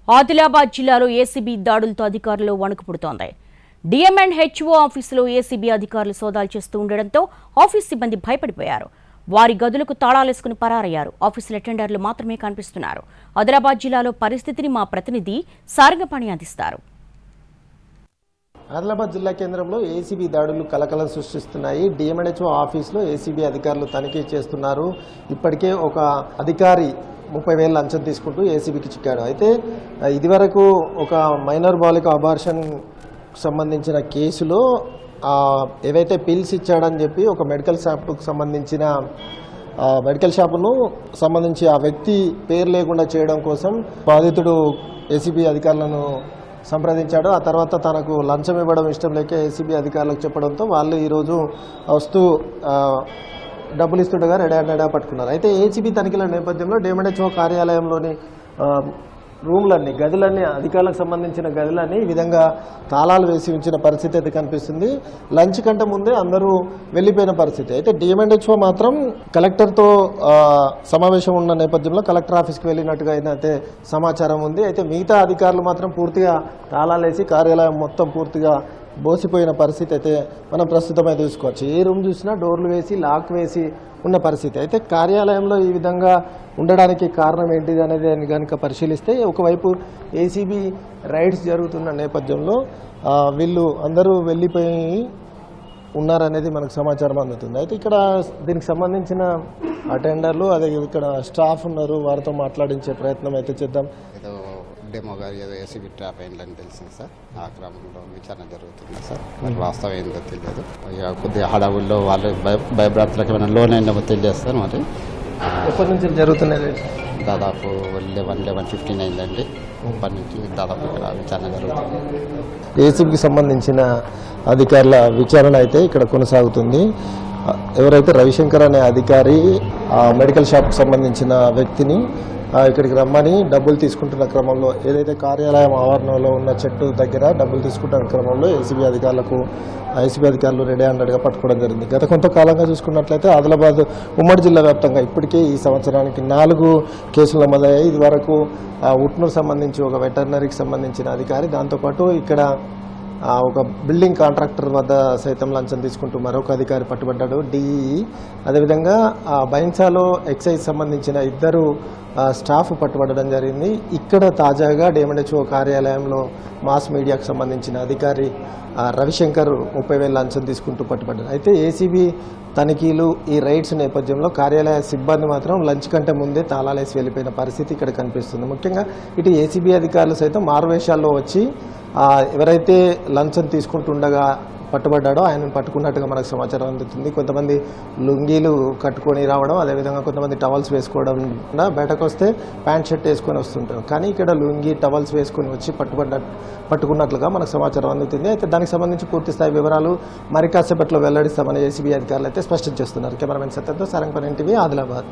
ఆదిలాబాద్ జిల్లాలో ఏసీబీ దాడులతో అధికారులు వణుకు పుడుతోంది. డిఎంఎండ్హెచ్ఓ ఆఫీసులో ఏసీబీ అధికారులు సోదాలు చేస్తూ ఉండడంతో ఆఫీస్ సిబ్బంది భయపడిపోయారు. వారి గదులకు తాళాలేసుకుని పరారయ్యారు. ఆఫీసుల టెండర్లు మాత్రమే కనిపిస్తున్నారు. ఆదిలాబాద్ జిల్లాలో పరిస్థితిని మా ప్రతినిధి సారంగపాణి అందిస్తారు. ఆదిలాబాద్ జిల్లా కేంద్రంలో ఏసీబీ దాడులు కలకలం సృష్టిస్తున్నాయి. డిఎంఎండ్హెచ్ఓ ఆఫీసులో ఏసీబీ అధికారులు తనిఖీ చేస్తున్నారు. ఇప్పటికే ఒక అధికారి 30,000 లంచం తీసుకుంటూ ఏసీబీకి చిక్కాడు. అయితే ఇదివరకు ఒక మైనర్ బాలిక అబార్షన్ సంబంధించిన కేసులో ఏవైతే పిల్స్ ఇచ్చాడని చెప్పి ఒక మెడికల్ షాప్కు సంబంధించిన మెడికల్ షాపును సంబంధించి ఆ వ్యక్తి పేరు లేకుండా చేయడం కోసం బాధితుడు ఏసీబీ అధికారులను సంప్రదించాడు. ఆ తర్వాత తనకు లంచం ఇవ్వడం ఇష్టం లేక ఏసీబీ అధికారులకు చెప్పడంతో వాళ్ళు ఈరోజు వస్తూ డబ్బులు ఇస్తుండగా రెడా పట్టుకున్నారు. అయితే ఏసీబీ తనిఖీల నేపథ్యంలో డిఎంఎండ్హెచ్ఓ కార్యాలయంలోని రూమ్లన్నీ గదులన్నీ అధికారులకు సంబంధించిన గదులన్నీ ఈ విధంగా తాళాలు వేసి ఉంచిన పరిస్థితి అయితే కనిపిస్తుంది. లంచ్ కంటే ముందే అందరూ వెళ్ళిపోయిన పరిస్థితి. అయితే డిఎంఎండ్హెచ్ఓ మాత్రం కలెక్టర్తో సమావేశం ఉన్న నేపథ్యంలో కలెక్టర్ ఆఫీస్కి వెళ్ళినట్టుగా అయితే సమాచారం ఉంది. అయితే మిగతా అధికారులు మాత్రం పూర్తిగా తాళాలు వేసి కార్యాలయం మొత్తం పూర్తిగా బోసిపోయిన పరిస్థితి అయితే మనం ప్రస్తుతమే చూసుకోవచ్చు. ఏ రూమ్ చూసినా డోర్లు వేసి లాక్ వేసి ఉన్న పరిస్థితి. అయితే కార్యాలయంలో ఈ విధంగా ఉండడానికి కారణం ఏంటిది అనేది కనుక పరిశీలిస్తే ఒకవైపు ఏసీబీ రైడ్స్ జరుగుతున్న నేపథ్యంలో వీళ్ళు అందరూ వెళ్ళిపోయి ఉన్నారనేది మనకు సమాచారం అందుతుంది. అయితే ఇక్కడ దీనికి సంబంధించిన అటెండర్లు అదే ఇక్కడ స్టాఫ్ ఉన్నారు, వారితో మాట్లాడించే ప్రయత్నం అయితే చేద్దాం. డెమో గారు ఏదో ఏసీబీ ట్రాప్ అయిందని తెలిసింది సార్. ఆ క్రమంలో విచారణ జరుగుతుంది సార్. మరి వాస్తవం ఏందో తెలియదు. ఇక కొద్దిగా హడావుల్లో వాళ్ళు భయభ్రాంతులకు ఏమైనా లోన్ అయిందో తెలియదు సార్. మరి ఎప్పటి నుంచి జరుగుతున్నది? దాదాపు 11:15 అయిందండి. ఇప్పటి నుంచి దాదాపు ఇక్కడ విచారణ జరుగుతుంది. ఏసీబీకి సంబంధించిన అధికారుల విచారణ అయితే ఇక్కడ కొనసాగుతుంది. ఎవరైతే రవిశంకర్ అనే అధికారి మెడికల్ షాప్కి సంబంధించిన వ్యక్తిని ఇక్కడికి రమ్మని డబ్బులు తీసుకుంటున్న క్రమంలో ఏదైతే కార్యాలయం ఆవరణలో ఉన్న చెట్టు దగ్గర డబ్బులు తీసుకుంటున్న క్రమంలో ఏసీబీ అధికారులు రెడీ హండ్రెడ్గా పట్టుకోవడం జరిగింది. గత కొంతకాలంగా చూసుకున్నట్లయితే ఆదిలాబాద్ ఉమ్మడి జిల్లా వ్యాప్తంగా ఇప్పటికే ఈ సంవత్సరానికి 4 కేసులు నమోదయ్యాయి. ఇది వరకు ఉట్నూరు సంబంధించి ఒక వెటర్నరీకి సంబంధించిన అధికారి, దాంతోపాటు ఇక్కడ ఒక బిల్డింగ్ కాంట్రాక్టర్ వద్ద సైతం లంచం తీసుకుంటూ మరొక అధికారి పట్టుబడ్డాడు, డిఈ. అదేవిధంగా బైన్సాలో ఎక్సైజ్ సంబంధించిన 2 స్టాఫ్ పట్టుబడడం జరిగింది. ఇక్కడ తాజాగా డిఎంఎండ్హెచ్ఓ కార్యాలయంలో మాస్ మీడియాకు సంబంధించిన అధికారి రవిశంకర్ 30,000 లంచం తీసుకుంటూ పట్టుబడ్డారు. అయితే ఏసీబీ తనిఖీలు ఈ రైడ్స్ నేపథ్యంలో కార్యాలయ సిబ్బంది మాత్రం లంచ్ కంటే ముందే తాళాలేసి వెళ్ళిపోయిన పరిస్థితి ఇక్కడ కనిపిస్తుంది. ముఖ్యంగా ఇటు ఏసీబీ అధికారులు సైతం మారువేషాల్లో వచ్చి ఎవరైతే లంచం తీసుకుంటుండగా పట్టుబడ్డాడో ఆయనను పట్టుకున్నట్టుగా మనకు సమాచారం అందుతుంది. కొంతమంది లుంగీలు కట్టుకొని రావడం, అదేవిధంగా కొంతమంది టవల్స్ వేసుకోవడం, బయటకు వస్తే ప్యాంట్ షర్ట్ వేసుకొని వస్తుంటారు. కానీ ఇక్కడ లుంగీ టవల్స్ వేసుకొని వచ్చి పట్టుకున్నట్లుగా మనకు సమాచారం అందుతుంది. అయితే దానికి సంబంధించి పూర్తి స్థాయి వివరాలు మరి కాసేపట్లో వెల్లడిస్తామని ఏసీబీ అధికారులు అయితే స్పష్టం చేస్తున్నారు. కెమెరామెన్ సత్యంతో సారంగపాణి, NTV, ఆదిలాబాద్.